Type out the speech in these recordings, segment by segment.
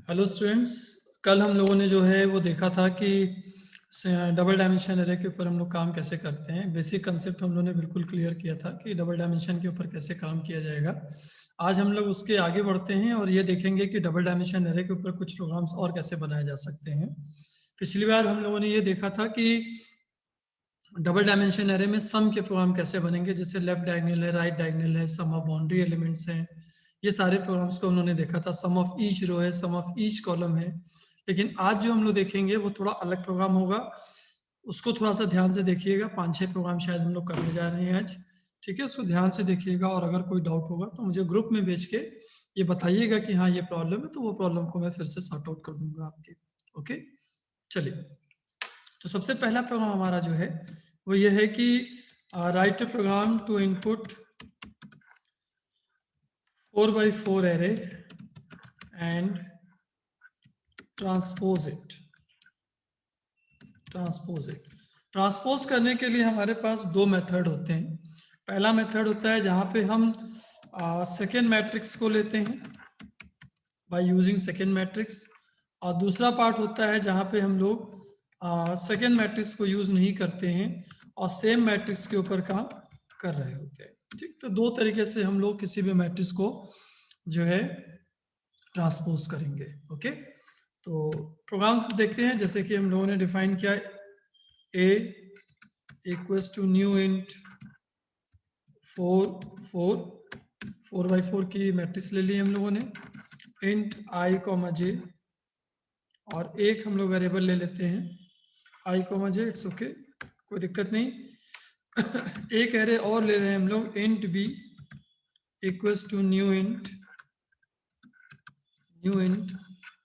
Hello students, कल हम लोगों ने जो है वो देखा था कि डबल डायमेंशन एरे के ऊपर हम लोग काम कैसे करते हैं। बेसिक कंसेप्ट हम लोगों ने बिल्कुल क्लियर किया था कि डबल डायमेंशन के ऊपर कैसे काम किया जाएगा। आज हम लोग उसके आगे बढ़ते हैं और ये देखेंगे कि डबल डायमेंशन एरे के ऊपर कुछ प्रोग्राम्स और कैसे बनाए जा सकते हैं। पिछली बार हम लोगों ने ये देखा था कि डबल डायमेंशन एरे में सम के प्रोग्राम कैसे बनेंगे, जैसे लेफ्ट डायगोनल है, राइट डायगोनल है, सम ऑफ बाउंड्री एलिमेंट्स हैं। ये सारे प्रोग्राम्स को उन्होंने देखा था। सम ऑफ ईच रो है, सम ऑफ ईच कॉलम है। लेकिन आज जो हम लोग देखेंगे वो थोड़ा अलग प्रोग्राम होगा, उसको थोड़ा सा ध्यान से देखिएगा। 5-6 प्रोग्राम शायद हम लोग करने जा रहे हैं आज, ठीक है। उसको ध्यान से देखिएगा और अगर कोई डाउट होगा तो मुझे ग्रुप में भेज के ये बताइएगा कि हाँ ये प्रॉब्लम है, तो वो प्रॉब्लम को मैं फिर से सॉर्ट आउट कर दूंगा आपके। ओके, चलिए। तो सबसे पहला प्रोग्राम हमारा जो है वो ये है कि write a program to input 4x4 array and transpose it. Transpose करने के लिए हमारे पास दो मेथड होते हैं। पहला मेथड होता है जहाँ पे हम सेकेंड मैट्रिक्स को लेते हैं बाय यूजिंग सेकेंड मैट्रिक्स, और दूसरा पार्ट होता है जहाँ पे हम लोग सेकेंड मैट्रिक्स को यूज नहीं करते हैं और सेम मैट्रिक्स के ऊपर काम कर रहे होते हैं। ठीक, तो दो तरीके से हम लोग किसी भी मैट्रिक्स को जो है ट्रांसपोज करेंगे। ओके, तो प्रोग्राम्स देखते हैं। जैसे कि हम लोगों ने डिफाइन किया a equals to new int 4 की मैट्रिक्स ले ली हम लोगों ने, इंट i कॉमा जे, और एक हम लोग वेरिएबल ले लेते हैं i comma J. It's okay, कोई दिक्कत नहीं। एक एरे और ले रहे हैं हम लोग, int b equals to new int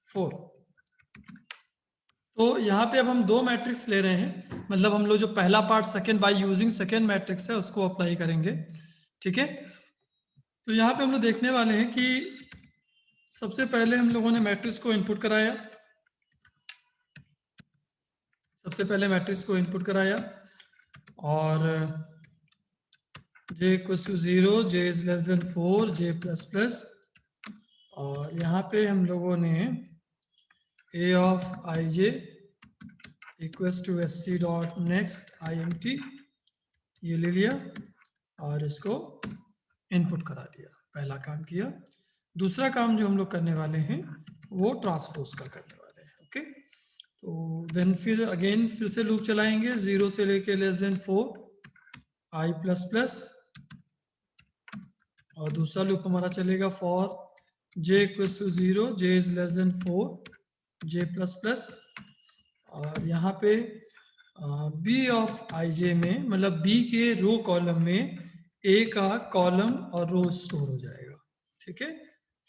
4। तो यहाँ पे अब हम दो मैट्रिक्स ले रहे हैं, मतलब हम लोग जो पहला part second by using second matrix है उसको अप्लाई करेंगे, ठीक है। तो यहाँ पे हम लोग देखने वाले हैं कि सबसे पहले हम लोगों ने मैट्रिक्स को इनपुट कराया। और j equals to 0, j is less than 4, j plus plus, और यहाँ पे हम लोगों ने a of I J equals to S C dot next I M T ये ले लिया और इसको इनपुट करा दिया। पहला काम किया। दूसरा काम जो हम लोग करने वाले हैं वो ट्रांसपोज का करने वाले हैं। ओके, तो देन फिर से लूप चलाएंगे 0 से लेके less than 4 I plus plus, और दूसरा लूप हमारा चलेगा for j equals to 0, j is less than 4, j plus plus, और यहाँ पे b ऑफ आई जे में, मतलब b के रो कॉलम में a का कॉलम और रो स्टोर हो जाएगा, ठीक है।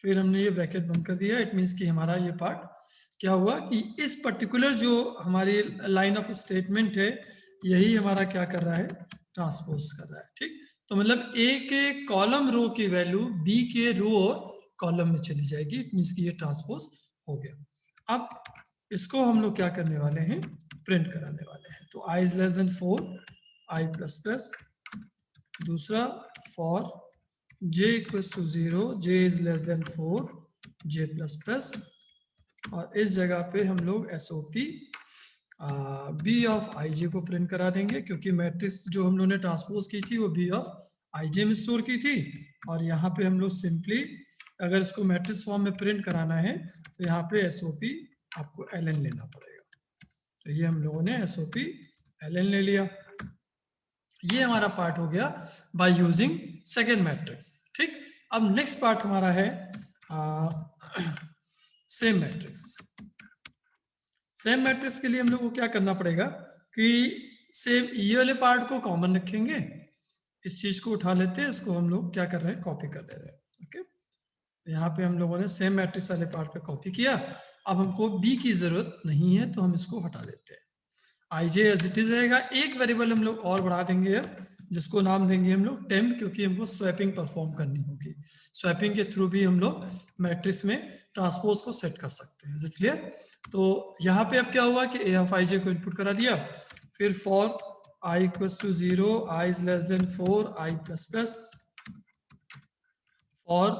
फिर हमने ये ब्रैकेट बंद कर दिया। इट मीन्स कि हमारा ये पार्ट क्या हुआ कि इस पर्टिकुलर जो हमारी लाइन ऑफ स्टेटमेंट है यही हमारा क्या कर रहा है, ट्रांसपोज कर रहा है, ठीक। तो मतलब a के कॉलम रो की वैल्यू b के रो और कॉलम में चली जाएगी। इट मीन्स कि ये ट्रांसपोज हो गया। अब इसको हम लोग क्या करने वाले हैं, प्रिंट कराने वाले हैं। तो i is less than 4 i plus plus, दूसरा for j equals to 0, j is less than 4, j plus plus, और इस जगह पे हम लोग SOP b of I J को प्रिंट करा देंगे, क्योंकि मैट्रिक्स जो हम लोगों ने ट्रांसपोज की थी वो b ऑफ आई जे में स्टोर की थी। और यहाँ पे हम लोग सिंपली अगर इसको मैट्रिक्स फॉर्म में प्रिंट कराना है तो यहाँ पे SOP आपको ln लेना पड़ेगा। तो ये हम लोगों ने SOP ln ले लिया। ये हमारा पार्ट हो गया बाय यूजिंग सेकेंड मैट्रिक्स, ठीक। अब नेक्स्ट पार्ट हमारा है सेम मैट्रिक्स। सेम मैट्रिक्स के लिए हम लोग को क्या करना पड़ेगा कि सेम ये वाले पार्ट को कॉमन रखेंगे, इस चीज को उठा लेते हैं, इसको हम लोग क्या कर रहे हैं, कॉपी कर ले रहे हैं। ओके, यहाँ पे हम लोगों ने सेम मैट्रिक्स वाले पार्ट पे कॉपी किया। अब हमको बी की जरूरत नहीं है तो हम इसको हटा देते हैं। आई जे एज इट इज रहेगा। एक वेरिएबल हम लोग और बढ़ा देंगे अब, जिसको नाम देंगे हम लोग टेम्प, क्योंकि हमको स्वैपिंग परफॉर्म करनी होगी। स्वैपिंग के थ्रू भी हम लोग मैट्रिक्स में ट्रांसपोज को सेट कर सकते हैं। Is it clear? तो यहाँ पे अब क्या हुआ कि ए ऑफ आई जे को इनपुट करा दिया, फिर for I equals to 0, I is less than 4, I plus plus, for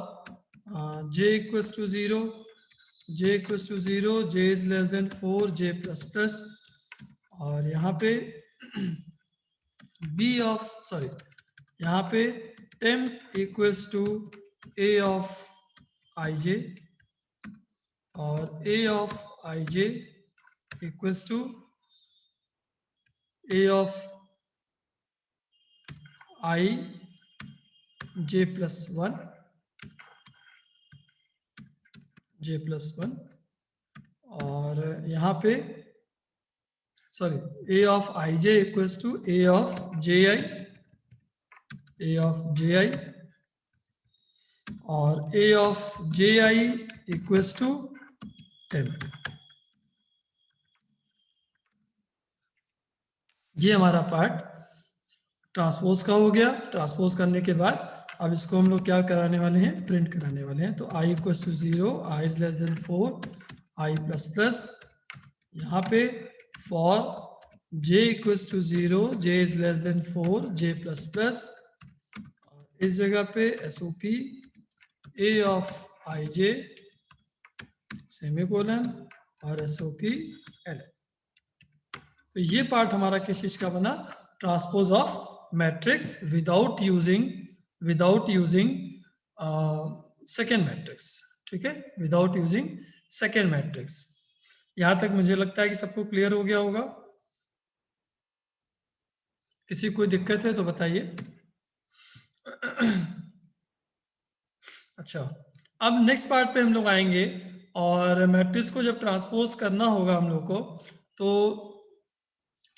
j equals to 0, j equals to 0, j is less than 4, j plus plus, और यहाँ पे b ऑफ सॉरी यहाँ पे temp equals to a of ij, और a of ij equals to a of i j plus 1, j plus 1, और यहाँ पे sorry a of i j equals to a of j i, a of j i, और a of j i equals to temp। ये हमारा part transpose का हो गया। Transpose करने के बाद अब इसको हम लोग क्या कराने वाले हैं, प्रिंट कराने वाले हैं। तो i equals to 0, i is less than 4, i plus plus, यहाँ पे for j equals to 0, j is less than 4, j plus plus, इस जगह पे SOP a of ij semicolon और SOP l। तो ये पार्ट हमारा किस चीज का बना, transpose of matrix without using second matrix. ठीक है, विदाउट यूजिंग सेकेंड मैट्रिक्स। यहां तक मुझे लगता है कि सबको क्लियर हो गया होगा। किसी कोई दिक्कत है तो बताइए। अच्छा, अब नेक्स्ट पार्ट पे हम लोग आएंगे, और मैट्रिक्स को जब ट्रांसपोज करना होगा हम लोग को, तो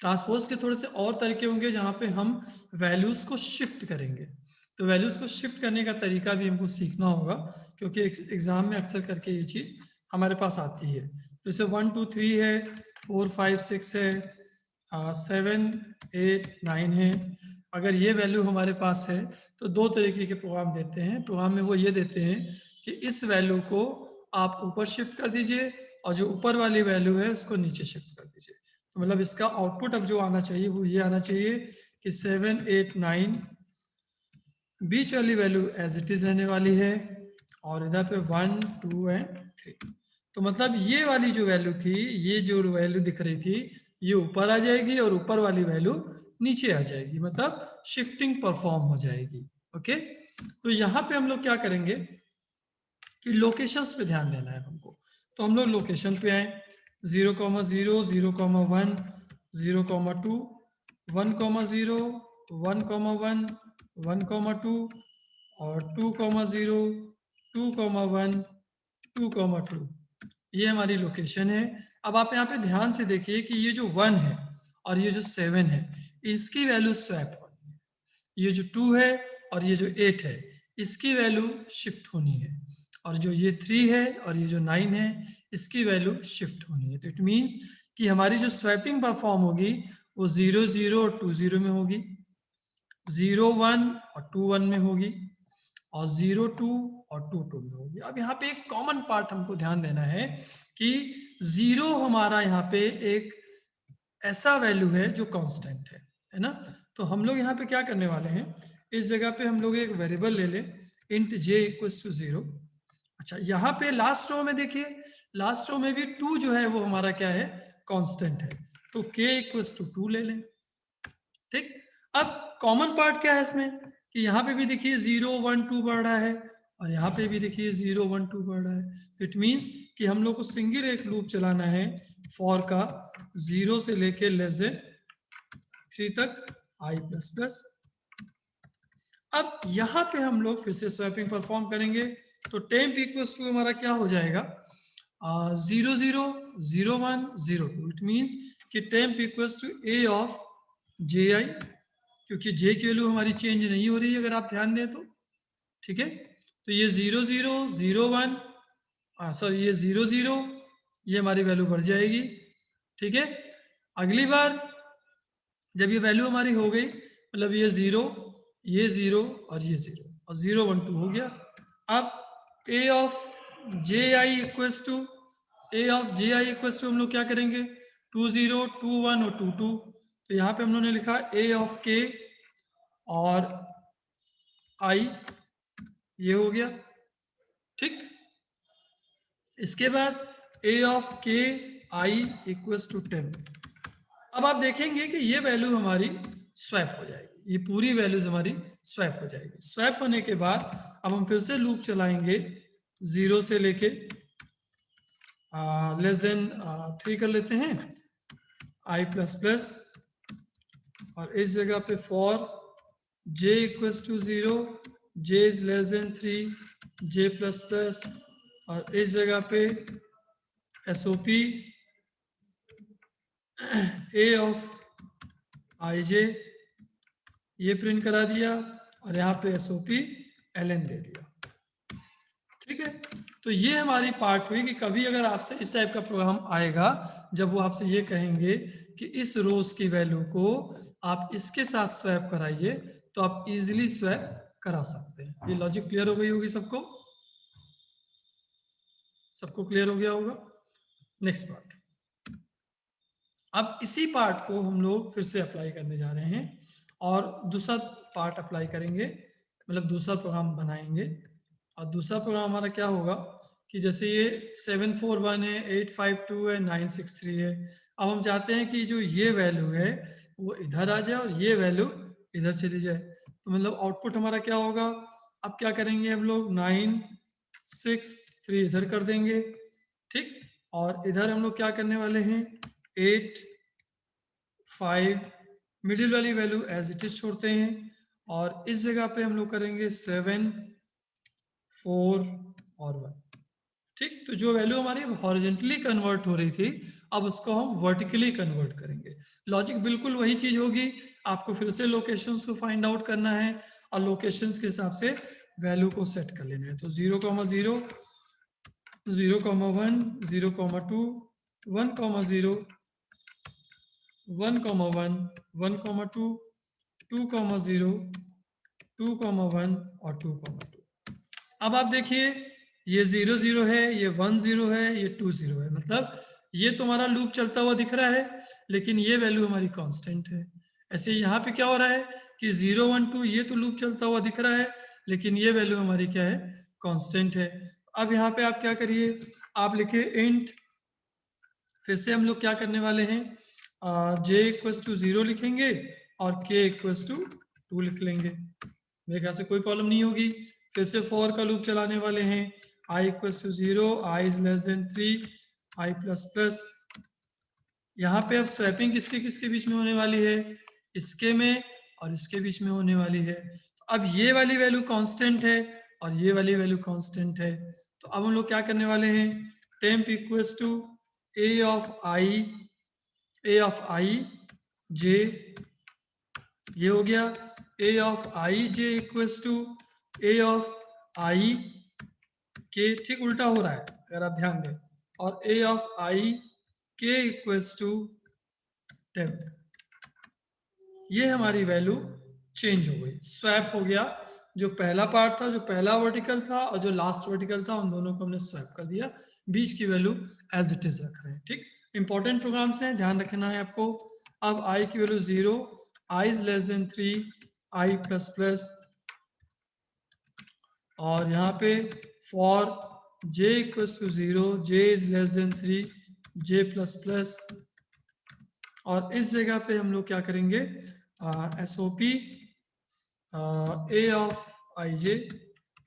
ट्रांसपोज के थोड़े से और तरीके होंगे जहाँ पे हम वैल्यूज को शिफ्ट करेंगे। तो वैल्यूज को शिफ्ट करने का तरीका भी हमको सीखना होगा, क्योंकि एग्जाम में अक्सर करके ये चीज हमारे पास आती है। तो जैसे 1 2 3 है, 4 5 6 है, 7 8 9 है। अगर ये वैल्यू हमारे पास है तो दो तरीके के प्रोग्राम देते हैं। प्रोग्राम में वो ये देते हैं कि इस वैल्यू को आप ऊपर शिफ्ट कर दीजिए, और जो ऊपर वाली वैल्यू है उसको नीचे शिफ्ट कर दीजिए। तो मतलब इसका आउटपुट अब जो आना चाहिए वो ये आना चाहिए कि 7 8 9 बीच वाली वैल्यू एज इट इज रहने वाली है, और इधर पे 1 2 एंड 3। तो मतलब ये वाली जो वैल्यू थी, ये जो वैल्यू दिख रही थी, ये ऊपर आ जाएगी और ऊपर वाली वैल्यू नीचे आ जाएगी, मतलब शिफ्टिंग परफॉर्म हो जाएगी। ओके, तो यहाँ पे हम लोग क्या करेंगे कि लोकेशंस पे ध्यान देना है हमको। तो हम लोग लोकेशन पे आए, 0 0 0 1 0 2 1 0 1 1 1 2 और 2 0 2 1 2 2। ये हमारी लोकेशन है। अब आप यहाँ पे ध्यान से देखिए कि ये जो 1 है और ये जो 7 है, इसकी वैल्यू स्वैप होनी है। ये जो 2 है और ये जो 8 है, इसकी वैल्यू शिफ्ट होनी है, और जो ये 3 है और ये जो 9 है, इसकी वैल्यू शिफ्ट होनी है। तो इट मीन्स कि हमारी जो स्वैपिंग परफॉर्म होगी वो 0 0 और 2 0 में होगी, 0 1 और 2 1 में होगी, और 0 2 और 2 2 में होगी। अब यहाँ पे एक कॉमन पार्ट हमको ध्यान देना है कि 0 हमारा यहाँ पे एक ऐसा वैल्यू है जो कांस्टेंट है ना। तो हम लोग यहाँ पे क्या करने वाले हैं, इस जगह पे हम लोग एक वेरिएबल ले लें, इंट j इक्वल्स टू 0। अच्छा, यहाँ पे लास्ट रो में देखिए, लास्ट रो में भी 2 जो है वो हमारा क्या है, कांस्टेंट है। तो k इक्वल्स टू 2 ले लें। ठीक, अब कॉमन पार्ट क्या है इसमें कि यहाँ पे भी देखिए 0 1 2 बढ़ रहा है, और यहाँ पे भी देखिए 0 1 2 बढ़ रहा है। तो इट मीन्स कि हम लोग को सिंगल एक लूप चलाना है फॉर का, 0 से लेके लेस देन 3 तक i प्लस प्लस। अब यहाँ पे हम लोग फिर से स्वैपिंग परफॉर्म करेंगे। तो टेम्प इक्वल्स टू हमारा क्या हो जाएगा, 0 0 0 1 0 2। इट मीन्स कि temp equals to a of ji, क्योंकि j की वैल्यू हमारी चेंज नहीं हो रही है अगर आप ध्यान दें तो। ठीक है, तो ये 0 0 0 1 सॉरी ये 0 0, ये हमारी वैल्यू बढ़ जाएगी। ठीक है, अगली बार जब ये वैल्यू हमारी हो गई, मतलब ये 0 ये 0 और ये 0 और 0 1 2 हो गया। अब a of ji equals to हम लोग क्या करेंगे, 2 0 2 1 और 2 2। तो यहाँ पे हम लोगों ने लिखा a ऑफ k और i, ये हो गया। ठीक, इसके बाद a of k i equals to 10। अब आप देखेंगे कि ये वैल्यू हमारी स्वैप हो जाएगी, ये पूरी वैल्यूज हमारी स्वैप हो जाएगी। स्वैप होने के बाद अब हम फिर से लूप चलाएंगे 0 से लेके लेस देन 3 कर लेते हैं i प्लस प्लस, और इस जगह पे for j equals to 0, j is less than 3, j plus plus, और इस जगह पे SOP a ऑफ ij ये प्रिंट करा दिया, और यहाँ पे SOP ln दे दिया। ठीक है, तो ये हमारी पार्ट हुई कि कभी अगर आपसे इस टाइप का प्रोग्राम आएगा जब वो आपसे ये कहेंगे कि इस रोज की वैल्यू को आप इसके साथ स्वैप कराइए, तो आप इजीली स्वैप करा सकते हैं। ये लॉजिक क्लियर हो गई होगी सबको? सबको क्लियर हो गया होगा? Next part. अब इसी पार्ट को हम लोग फिर से अप्लाई करने जा रहे हैं और दूसरा पार्ट अप्लाई करेंगे, मतलब दूसरा प्रोग्राम बनाएंगे। और दूसरा प्रोग्राम हमारा क्या होगा कि जैसे ये 741 है, 852 है, 963 है। अब हम चाहते हैं कि जो ये वैल्यू है वो इधर आ जाए और ये वैल्यू इधर चली जाए। तो मतलब आउटपुट हमारा क्या होगा? अब क्या करेंगे हम लोग, 963 इधर कर देंगे, ठीक। और इधर हम लोग क्या करने वाले हैं, 8 5 मिडिल वाली वैल्यू एज इट इज छोड़ते हैं, और इस जगह पे हम लोग करेंगे 7 4 और 1। ठीक, तो जो वैल्यू हमारी हॉरिजेंटली कन्वर्ट हो रही थी अब उसको हम वर्टिकली कन्वर्ट करेंगे। लॉजिक बिल्कुल वही चीज होगी, आपको फिर से लोकेशंस को फाइंड आउट करना है और लोकेशंस के हिसाब से वैल्यू को सेट कर लेना है। तो 0, 0, 0, 1, 0, 2, 1, 0, 1, 1, 1, 2, 2, 0, 2, 1 और 2, 2। अब आप देखिए ये 0 0 है, ये 1 0 है, ये 2 0 है, मतलब ये तुम्हारा लूप चलता हुआ दिख रहा है लेकिन ये वैल्यू हमारी कांस्टेंट है। ऐसे यहाँ पे क्या हो रहा है कि 0 1 2 ये तो लूप चलता हुआ दिख रहा है लेकिन ये वैल्यू हमारी क्या है, कांस्टेंट है। अब यहाँ पे आप क्या करिए, आप लिखे इंट, फिर से हम लोग क्या करने वाले हैं, j इक्वल्स टू 0 लिखेंगे और k इक्वल्स टू 2 लिख लेंगे। मेरे ख्याल से कोई प्रॉब्लम नहीं होगी। फिर से फॉर का लूप चलाने वाले हैं, i equals to 0, i is less than 3, i plus plus. यहाँ पे अब स्वैपिंग किसके किसके बीच में होने वाली है, इसके में और इसके बीच में होने वाली है। तो अब ये वाली वैल्यू कांस्टेंट है और ये वाली वैल्यू कांस्टेंट है, तो अब हम लोग क्या करने वाले हैं, temp equals to a of i j, ये हो गया a of i j equals to a of i k, ठीक उल्टा हो रहा है अगर आप ध्यान दें, और a of i k equals to 10। ये हमारी वैल्यू चेंज हो गई, स्वैप हो गया। जो पहला पार्ट था, जो पहला वर्टिकल था और जो लास्ट वर्टिकल था, उन दोनों को हमने स्वैप कर दिया, बीच की वैल्यू एज इट इज रख रहे हैं। ठीक, इंपॉर्टेंट प्रोग्राम्स हैं, ध्यान रखना है आपको। अब i की value 0, i is less than 3, i plus plus, और यहाँ पे for j equals to 0, j is less than 3, j plus plus, और इस जगह पे हम लोग क्या करेंगे, SOP a of ij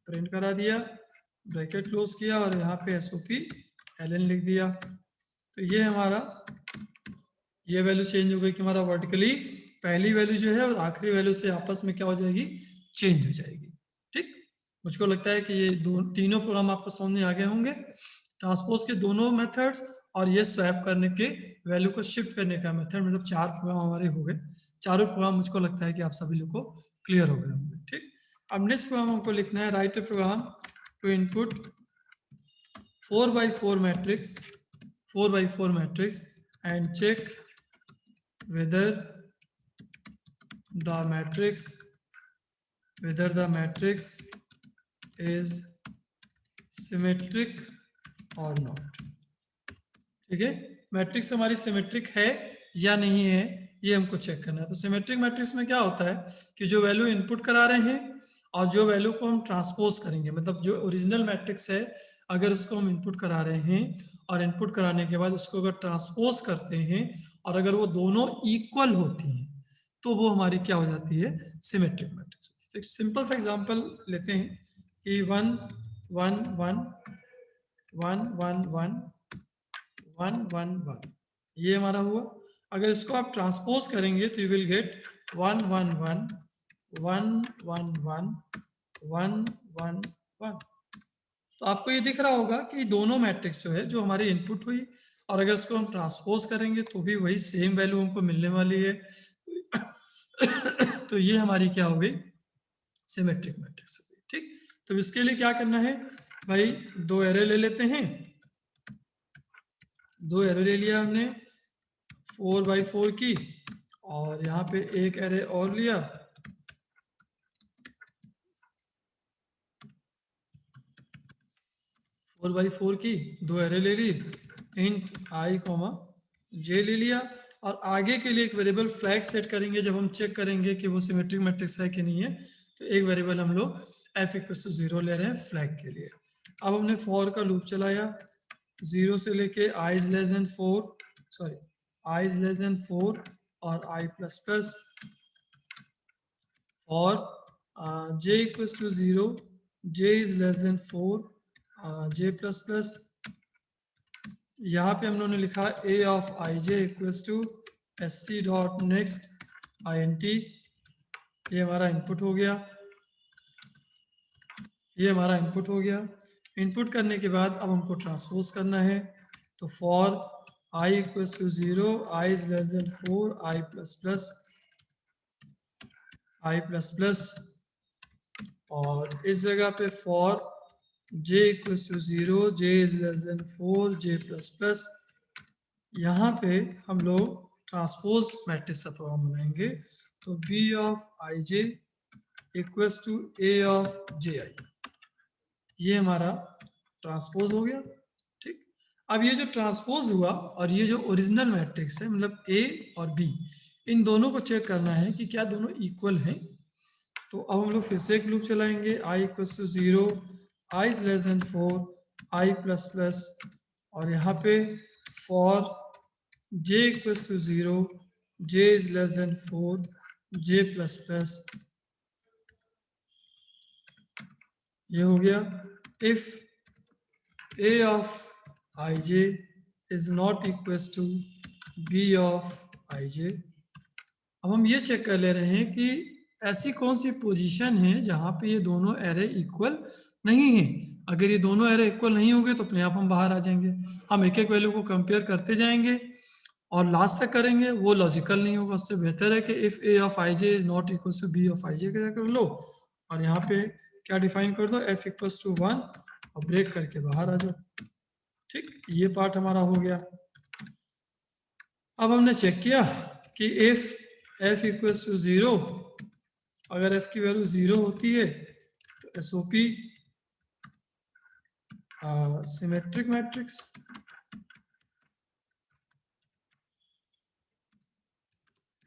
print करा दिया, ब्रैकेट क्लोज किया और यहाँ पे SOP ln लिख दिया। तो ये हमारा ये वैल्यू चेंज हो गई कि हमारा वर्टिकली पहली वैल्यू जो है और आखिरी वैल्यू से आपस में क्या हो जाएगी, चेंज हो जाएगी। ठीक, मुझको लगता है कि ये तीनों प्रोग्राम आपको समझ में आ गए होंगे, ट्रांसपोज के दोनों मेथड्स और ये स्वैप करने के वैल्यू को शिफ्ट करने का मेथड, मतलब 4 प्रोग्राम हमारे हो गए। चारों प्रोग्राम मुझको लगता है कि आप सभी लोग को क्लियर हो गए होंगे। ठीक, अब नेक्स्ट प्रोग्राम हमको लिखना है, write a program to input 4x4 matrix, 4x4 matrix and check whether the matrix is symmetric or not। ठीक है, मैट्रिक्स हमारी सिमेट्रिक है या नहीं है ये हमको चेक करना है। तो सिमेट्रिक मैट्रिक्स में क्या होता है कि जो वैल्यू इनपुट करा रहे हैं और जो वैल्यू को हम ट्रांसपोज करेंगे, मतलब जो ओरिजिनल मैट्रिक्स है अगर उसको हम इनपुट करा रहे हैं और इनपुट कराने के बाद उसको अगर ट्रांसपोज करते हैं और अगर वो दोनों इक्वल होती हैं तो वो हमारी क्या हो जाती है, सिमेट्रिक मैट्रिक्स। तो एक सिंपल सा एग्जांपल लेते हैं कि 1 1 1 1 1 1 1 1 1, ये हमारा हुआ। अगर इसको आप ट्रांसपोज करेंगे तो यू विल गेट 1 1 1 1 1 1 1 1 1। तो आपको ये दिख रहा होगा कि दोनों मैट्रिक्स जो है, जो हमारी इनपुट हुई और अगर इसको हम ट्रांसपोज करेंगे तो भी वही सेम वैल्यू हमको मिलने वाली है। तो ये हमारी क्या हो गई, सिमेट्रिक मैट्रिक्स हो गई। ठीक, तो इसके लिए क्या करना है भाई, दो एरे ले लेते हैं। दो एरे ले लिया हमने 4x4 की, और यहाँ पे एक एरे और लिया 4x4 की, दो एरे ले ली, इंट i j ले लिया। और आगे के लिए एक वेरिएबल फ्लैग सेट करेंगे जब हम चेक करेंगे कि वो सिमेट्रिक मैट्रिक्स है कि नहीं है। तो एक वेरिएबल हम लोग f = 0 ले रहे हैं फ्लैग के लिए। अब हमने फॉर का लूप चलाया 0 से लेके i > 4, सॉरी i > 4 और i++ और j = 0, j > 4, j++। यहाँ पे हम लोगों ने लिखा a of ij = sc.next int। ये हमारा इनपुट हो गया, ये हमारा इनपुट हो गया। इनपुट करने के बाद अब हमको ट्रांसपोज करना है, तो फॉर i = 0, i > 4, i++ और इस जगह पे फॉर j = 0, j > 4, j++। यहाँ पे हम लोग ट्रांसपोज मैट्रिक्स का प्रोग्राम बनाएंगे, तो b of ij = a of ji, ये हमारा ट्रांसपोज हो गया। ठीक, अब ये जो ट्रांसपोज हुआ और ये जो ओरिजिनल मैट्रिक्स है, मतलब a और b, इन दोनों को चेक करना है कि क्या दोनों इक्वल हैं। तो अब हम लोग फिर से एक लूप चलाएंगे i = 0, i > 4, i++ और यहाँ पे फॉर j = 0, j > 4, j++। ये हो गया। If a of ij is not equals to b of ij। अब हम ये चेक कर ले रहे हैं कि ऐसी कौन सी पोजीशन है जहां पे ये दोनों एरे इक्वल नहीं है। अगर ये दोनों एरे इक्वल नहीं होंगे तो अपने आप हम बाहर आ जाएंगे। हम एक एक वैल्यू को कंपेयर करते जाएंगे और लास्ट तक करेंगे, वो लॉजिकल नहीं होगा। उससे बेहतर है कि if a of ij is not equals to b of ij कर लो और यहाँ पे क्या डिफाइन कर दो, f = 1 और ब्रेक करके बाहर आ जाओ। ठीक, ये पार्ट हमारा हो गया। अब हमने चेक किया कि इफ f = 0, अगर f की वैल्यू 0 होती है तो SOP symmetric matrix,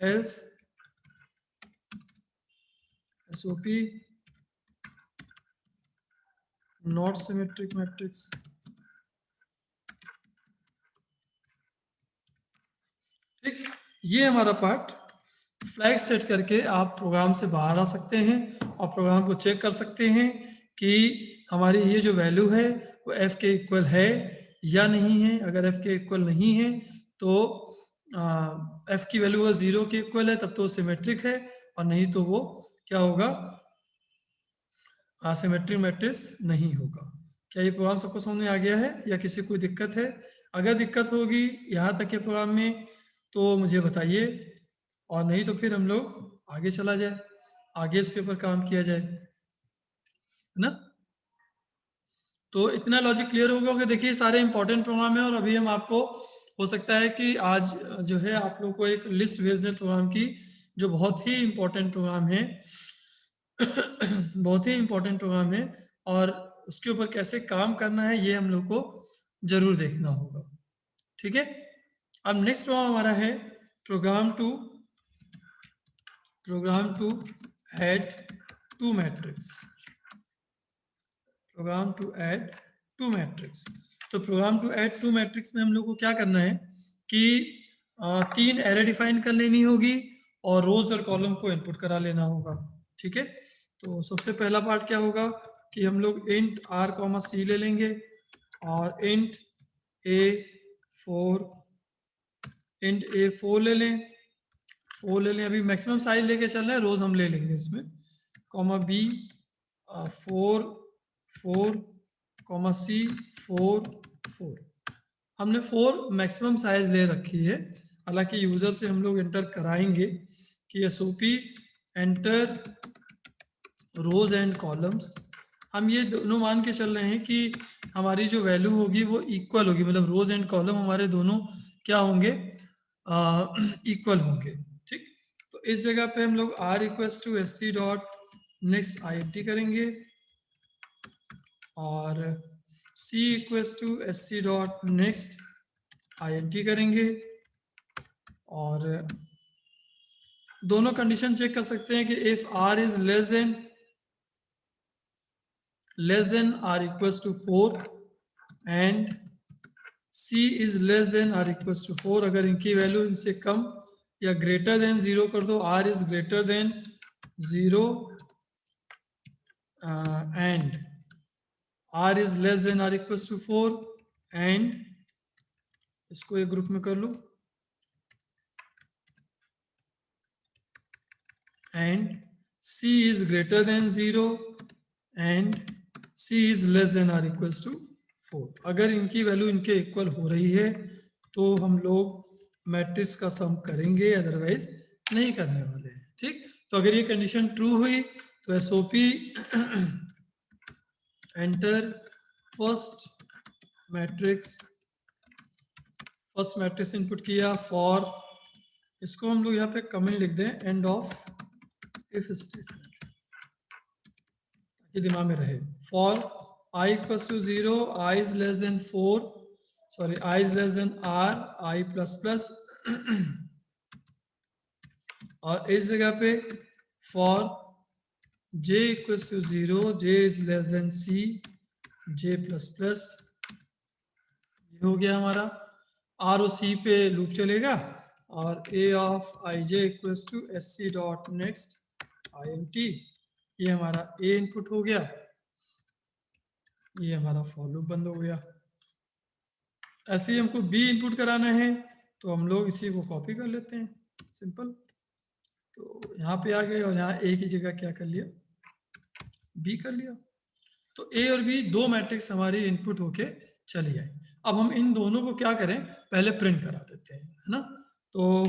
else SOP not symmetric matrix. ठीक, ये हमारा पार्ट। फ्लैग सेट करके आप प्रोग्राम से बाहर आ सकते हैं और प्रोग्राम को चेक कर सकते हैं कि हमारी ये जो वैल्यू है वो f के इक्वल है या नहीं है। अगर f के इक्वल नहीं है तो f की वैल्यू 0 के इक्वल है तब तो सिमेट्रिक है, और नहीं तो वो क्या होगा, सिमेट्रिक मैट्रिक्स नहीं होगा। क्या ये प्रोग्राम सबको समझ में आ गया है या किसी कोई दिक्कत है? अगर दिक्कत होगी यहाँ तक के प्रोग्राम में तो मुझे बताइए, और नहीं तो फिर हम लोग आगे चला जाए, आगे इसके ऊपर काम किया जाए, है ना। तो इतना लॉजिक क्लियर हो गया कि देखिए सारे इंपॉर्टेंट प्रोग्राम है। और अभी हम आपको हो सकता है कि आज जो है आप लोग को एक लिस्ट भेज दें प्रोग्राम की, जो बहुत ही इंपॉर्टेंट प्रोग्राम है बहुत ही इंपॉर्टेंट प्रोग्राम है, और उसके ऊपर कैसे काम करना है ये हम लोग को जरूर देखना होगा। ठीक है, अब नेक्स्ट प्रोग्राम हमारा है program to add two matrix. Program to add two matrix. तो program to add two matrix में हम लोग को क्या करना है कि 3 एरे डिफाइन कर लेनी होगी और रोज और कॉलम को इनपुट करा लेना होगा। ठीक है, तो सबसे पहला पार्ट क्या होगा कि हम लोग इंट r कॉमा सी ले लेंगे और इंट a4 ले लें, 4 ले लें। अभी मैक्सिमम साइज लेके चल रहे हैं, रोज हम ले लेंगे इसमें, कॉमा b 4 4 कॉमा c 4 4। हमने 4 मैक्सिमम साइज ले रखी है। हालांकि यूजर से हम लोग एंटर कराएंगे कि SOP enter rows and columns. हम ये दोनों मान के चल रहे हैं कि हमारी जो वैल्यू होगी वो इक्वल होगी, मतलब रोज एंड कॉलम हमारे दोनों क्या होंगे, इक्वल होंगे। ठीक, तो इस जगह पे हम लोग r equals to S C dot next INT करेंगे और c equals to S C dot next INT करेंगे और दोनों कंडीशन चेक कर सकते हैं कि if r is less than r equals to 4 and c is less than r equals to 4। अगर इनकी वैल्यू इनसे कम या ग्रेटर देन 0 कर दो, r is greater than 0 and r is less than r equals to 4 and इसको एक group में कर लो and c is greater than 0 and c is less than or equals to 4। अगर इनकी वैल्यू इनके इक्वल हो रही है तो हम लोग मैट्रिक्स का सम करेंगे, अदरवाइज नहीं करने वाले हैं। ठीक, तो अगर ये कंडीशन ट्रू हुई तो SOP enter first matrix input किया फॉर, इसको हम लोग यहाँ पे कमेंट लिख दें एंड ऑफ इफ स्टेटमेंट ताकि दिमाग में रहे। For i equals to 0, i is less than 4, sorry i is less than r, i plus plus और इस जगह पे for j equals to 0, j is less than c, j plus plus. ये हो गया हमारा। r और c पे लूप चलेगा और a of i j equals to S C dot next INT, ये हमारा a इनपुट हो गया, ये हमारा फॉर लूप बंद हो गया। ऐसे ही हमको b इनपुट कराना है तो हम लोग इसी को कॉपी कर लेते हैं, सिंपल। तो यहाँ पे आ गए और यहाँ a की जगह क्या कर लिया, b कर लिया। तो a और b दो मैट्रिक्स हमारी इनपुट होके चली आई। अब हम इन दोनों को क्या करें, पहले प्रिंट करा देते हैं, है ना। तो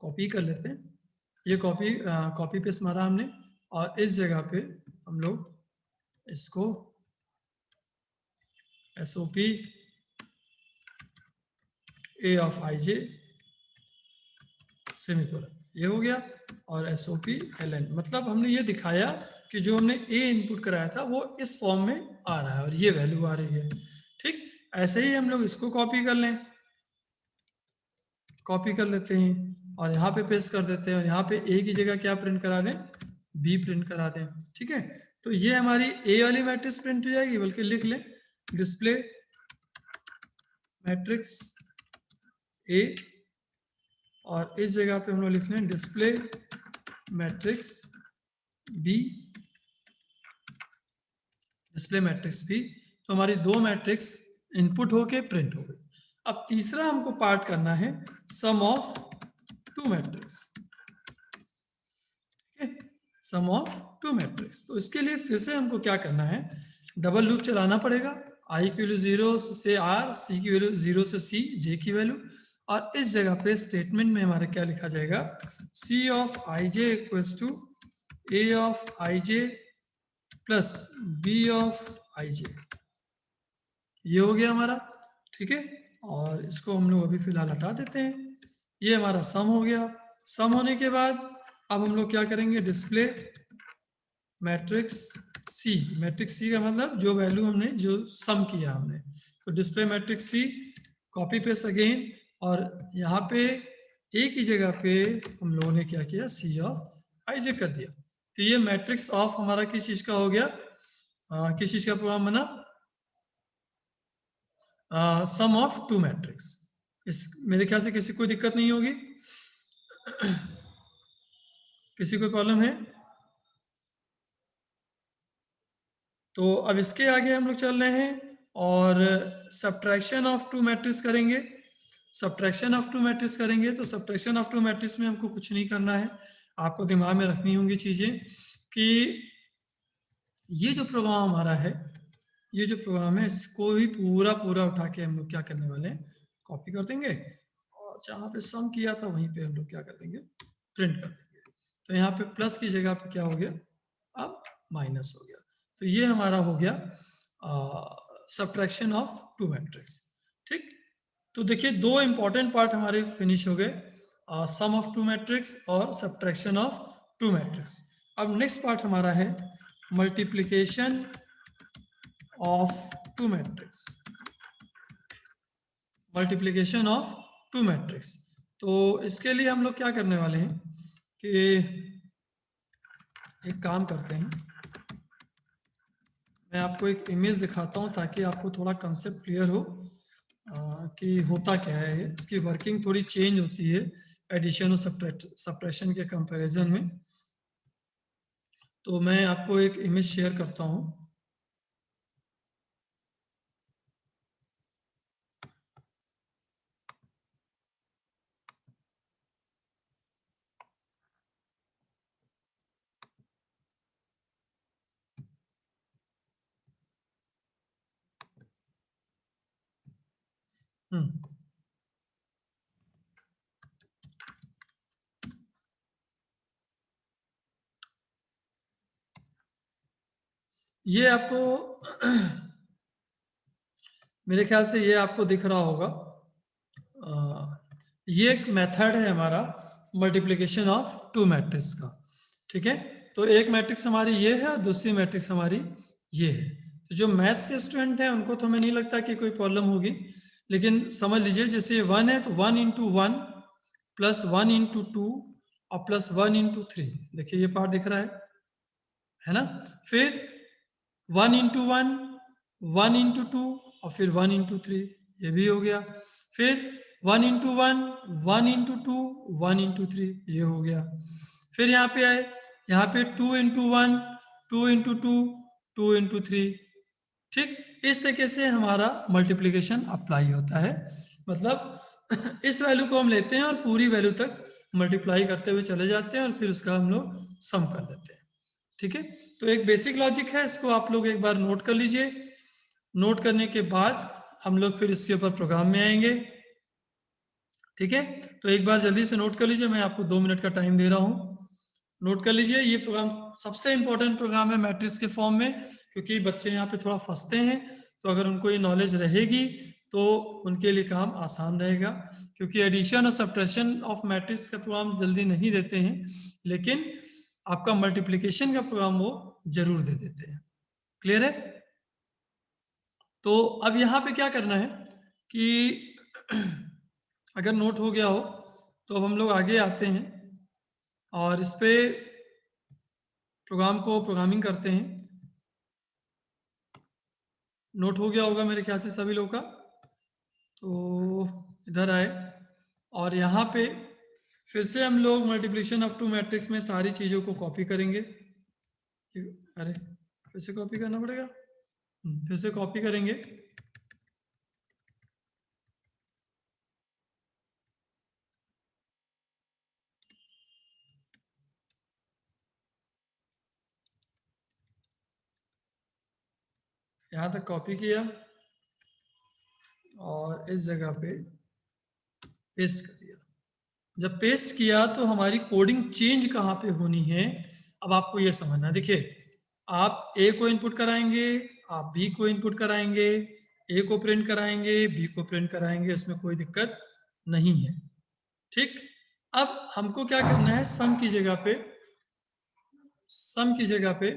कॉपी कर लेते हैं, ये कॉपी पेस्ट मारा हमने और इस जगह पे हम लोग इसको SOP a of i j semicolon, ये हो गया और एसओपी ln, मतलब हमने ये दिखाया कि जो हमने a इनपुट कराया था वो इस फॉर्म में आ रहा है और ये वैल्यू आ रही है। ठीक, ऐसे ही हम लोग इसको कॉपी कर लें, कॉपी कर लेते हैं और यहाँ पे पेस्ट कर देते हैं और यहाँ पे a की जगह क्या प्रिंट करा दें, b प्रिंट करा दें। ठीक है, तो ये हमारी a वाली मैट्रिक्स प्रिंट हो जाएगी, बल्कि लिख लें डिस्प्ले मैट्रिक्स a और इस जगह पे हम लोग लिख लें display matrix b, display matrix b। तो हमारी दो मैट्रिक्स इनपुट होके प्रिंट हो गई। अब तीसरा हमको पार्ट करना है sum of two matrix, sum of two matrix. तो इसके लिए फिर से हमको क्या करना है, डबल लूप चलाना पड़ेगा। i की वैल्यू 0 से r, c की वैल्यू 0 से c, j की वैल्यू, और इस जगह पे स्टेटमेंट में हमारा क्या लिखा जाएगा, c of i j equals to a of i j plus b of i j, ये हो गया हमारा। ठीक है, और इसको हम लोग अभी फिलहाल हटा देते हैं। ये हमारा सम हो गया। सम होने के बाद अब हम लोग क्या करेंगे, डिस्प्ले मैट्रिक्स सी, मैट्रिक्स सी का मतलब जो वैल्यू हमने जो सम किया हमने, तो डिस्प्ले मैट्रिक्स सी, कॉपी पेस्ट अगेन, और यहाँ पे ए की जगह पे हम लोगों ने क्या किया, सी ऑफ आई जे कर दिया। तो ये मैट्रिक्स ऑफ हमारा किस चीज का हो गया, किस चीज का प्रोग्राम बना? सम ऑफ टू मैट्रिक्स। इस मेरे ख्याल से किसी को दिक्कत नहीं होगी, किसी को प्रॉब्लम है? तो अब इसके आगे हम लोग चल रहे हैं और सब्ट्रैक्शन ऑफ टू मैट्रिक्स करेंगे। सब्ट्रैक्शन ऑफ टू मैट्रिक्स करेंगे तो सब्ट्रैक्शन ऑफ टू मैट्रिक्स में हमको कुछ नहीं करना है, आपको दिमाग में रखनी होंगी चीज़ें कि ये जो प्रोग्राम हमारा है, ये जो प्रोग्राम है इसको ही पूरा पूरा उठा के हम लोग क्या करने वाले हैं, कॉपी कर देंगे और जहाँ पे सम किया था वहीं पे हम लोग क्या कर देंगे, प्रिंट कर देंगे। तो यहाँ पे प्लस की जगह पे क्या हो गया, अब माइनस हो गया। तो ये हमारा हो गया सब्ट्रैक्शन ऑफ टू मैट्रिक्स। ठीक, तो देखिए दो इंपॉर्टेंट पार्ट हमारे फिनिश हो गए, सम ऑफ टू मैट्रिक्स और सब्ट्रैक्शन ऑफ टू मैट्रिक्स। अब नेक्स्ट पार्ट हमारा है multiplication of two matrix. Multiplication of two matrix, तो इसके लिए हम लोग क्या करने वाले हैं कि एक काम करते हैं, मैं आपको एक इमेज दिखाता हूँ ताकि आपको थोड़ा कंसेप्ट क्लियर हो कि होता क्या है। इसकी वर्किंग थोड़ी चेंज होती है एडिशन और सब्ट्रैक्शन के कंपैरिजन में। तो मैं आपको एक इमेज शेयर करता हूँ। ये आपको मेरे ख्याल से ये आपको दिख रहा होगा, ये एक मेथड है हमारा मल्टीप्लिकेशन ऑफ टू मैट्रिक्स का। ठीक है, तो एक मैट्रिक्स हमारी ये है और दूसरी मैट्रिक्स हमारी ये है। तो जो मैथ्स के स्टूडेंट हैं उनको तो हमें नहीं लगता कि कोई प्रॉब्लम होगी, लेकिन समझ लीजिए जैसे 1 है तो 1 × 1 प्लस 1 × 2 और प्लस 1 × 3। देखिए ये पार्ट दिख रहा है ना। फिर 1 × 1, 1 × 2 और फिर 1 × 3, ये भी हो गया। फिर 1 × 1, 1 × 2, 1 × 3, ये हो गया। फिर यहाँ पे आए, यहाँ पे 2 × 1, 2 × 2, 2 × 3। ठीक, इस तरीके से हमारा मल्टीप्लिकेशन अप्लाई होता है। मतलब इस वैल्यू को हम लेते हैं और पूरी वैल्यू तक मल्टीप्लाई करते हुए चले जाते हैं और फिर उसका हम लोग सम कर लेते हैं। ठीक है, तो एक बेसिक लॉजिक है, इसको आप लोग एक बार नोट कर लीजिए। नोट करने के बाद हम लोग फिर इसके ऊपर प्रोग्राम में आएंगे। ठीक है, तो एक बार जल्दी से नोट कर लीजिए, मैं आपको 2 मिनट का टाइम दे रहा हूँ। नोट कर लीजिए, ये प्रोग्राम सबसे इंपॉर्टेंट प्रोग्राम है मैट्रिक्स के फॉर्म में, क्योंकि बच्चे यहाँ पे थोड़ा फंसते हैं। तो अगर उनको ये नॉलेज रहेगी तो उनके लिए काम आसान रहेगा, क्योंकि एडिशन और सब्ट्रैक्शन ऑफ मैट्रिक्स का प्रोग्राम जल्दी नहीं देते हैं, लेकिन आपका मल्टीप्लिकेशन का प्रोग्राम वो जरूर दे देते हैं। क्लियर है? तो अब यहाँ पे क्या करना है कि अगर नोट हो गया हो तो अब हम लोग आगे आते हैं और इस पे प्रोग्राम को प्रोग्रामिंग करते हैं। नोट हो गया होगा मेरे ख्याल से सभी लोग का। तो इधर आए और यहाँ पे फिर से हम लोग मल्टीप्लिकेशन ऑफ टू मैट्रिक्स में सारी चीज़ों को कॉपी करेंगे। अरे फिर से कॉपी करना पड़ेगा, फिर से कॉपी करेंगे। यहाँ तक कॉपी किया और इस जगह पे पेस्ट कर दिया। जब पेस्ट किया तो हमारी कोडिंग चेंज कहाँ पे होनी है, अब आपको ये समझना। देखिए, आप ए को इनपुट कराएंगे, आप बी को इनपुट कराएंगे, ए को प्रिंट कराएंगे, बी को प्रिंट कराएंगे, इसमें कोई दिक्कत नहीं है। ठीक, अब हमको क्या करना है, सम की जगह पे, सम की जगह पे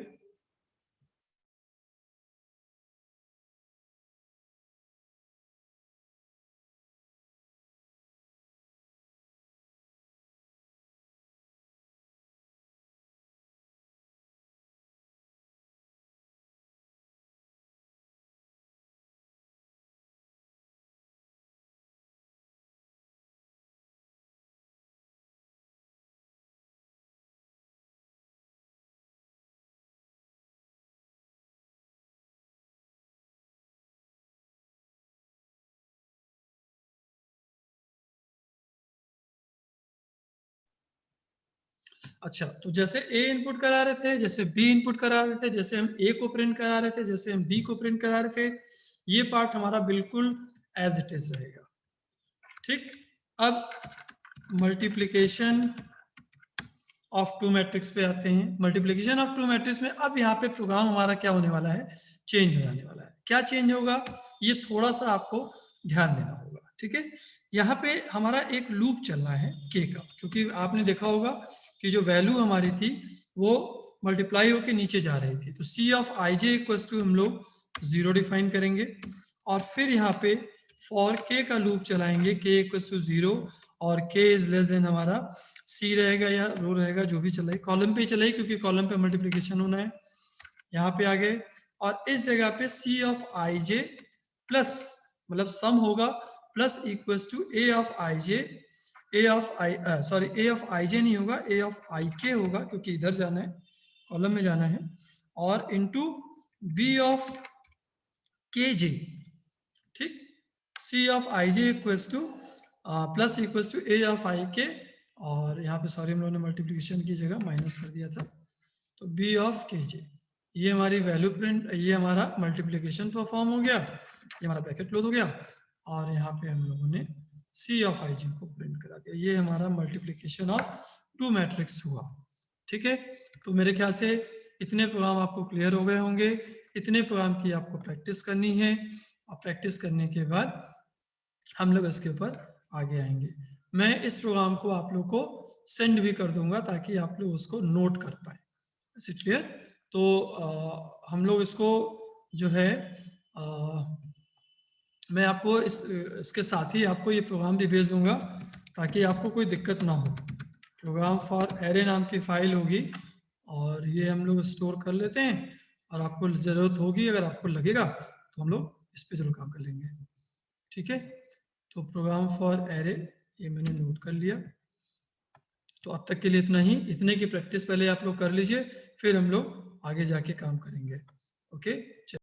अच्छा, तो जैसे ए इनपुट करा रहे थे, जैसे बी इनपुट करा रहे थे, जैसे हम ए को प्रिंट करा रहे थे, जैसे हम बी को प्रिंट करा रहे थे, ये पार्ट हमारा बिल्कुल एज इट इज रहेगा। ठीक, अब मल्टीप्लीकेशन ऑफ टू मैट्रिक्स पे आते हैं। मल्टीप्लीकेशन ऑफ टू मैट्रिक्स में अब यहाँ पे प्रोग्राम हमारा क्या होने वाला है, चेंज हो जाने वाला है। क्या चेंज होगा, ये थोड़ा सा आपको ध्यान देना होगा। ठीक है, यहाँ पे हमारा एक लूप चलना है के का, क्योंकि आपने देखा होगा कि जो वैल्यू हमारी थी वो मल्टीप्लाई होके नीचे जा रही थी। तो C of I J equal to हम लोग 0 डिफाइन करेंगे और फिर यहाँ पे फॉर के का लूप चलाएंगे, के इक्वल टू 0 और के इज लेस देन हमारा सी रहेगा या रो रहेगा, जो भी चलाए, कॉलम पे चलाए क्योंकि कॉलम पे मल्टीप्लिकेशन होना है। यहाँ पे आ गए और इस जगह पे सी ऑफ आई जे प्लस मतलब सम होगा plus equals to A of I J, A of I sorry A of I J नहीं होगा, ए ऑफ आई के होगा क्योंकि इधर जाना है, कॉलम में जाना है, और into B of K J. ठीक, C of I J equals to plus equals to A of I K, और यहाँ पे सॉरी हम लोगों ने मल्टीप्लिकेशन की जगह माइनस कर दिया था, तो बी ऑफ के जे। ये हमारी वैल्यू प्रिंट, ये हमारा मल्टीप्लिकेशन परफॉर्म हो गया, ये हमारा ब्रैकेट क्लोज हो गया, और यहाँ पे हम लोगों ने सी ऑफ आई जे को प्रिंट करा दिया। ये हमारा मल्टीप्लिकेशन ऑफ टू मैट्रिक्स हुआ। ठीक है, तो मेरे ख्याल से इतने प्रोग्राम आपको क्लियर हो गए होंगे। इतने प्रोग्राम की आपको प्रैक्टिस करनी है, और प्रैक्टिस करने के बाद हम लोग इसके ऊपर आगे आएंगे। मैं इस प्रोग्राम को आप लोग को सेंड भी कर दूंगा ताकि आप लोग उसको नोट कर पाए। Is it clear? तो हम लोग इसको जो है मैं आपको इसके साथ ही आपको ये प्रोग्राम भी भेज दूंगा ताकि आपको कोई दिक्कत ना हो। प्रोग्राम फॉर एरे नाम की फाइल होगी और ये हम लोग स्टोर कर लेते हैं, और आपको ज़रूरत होगी, अगर आपको लगेगा तो हम लोग इस पर जरूर काम कर लेंगे। ठीक है, तो प्रोग्राम फॉर एरे ये मैंने नोट कर लिया। तो अब तक के लिए इतना ही, इतने की प्रैक्टिस पहले आप लोग कर लीजिए, फिर हम लोग आगे जाके काम करेंगे। ओके।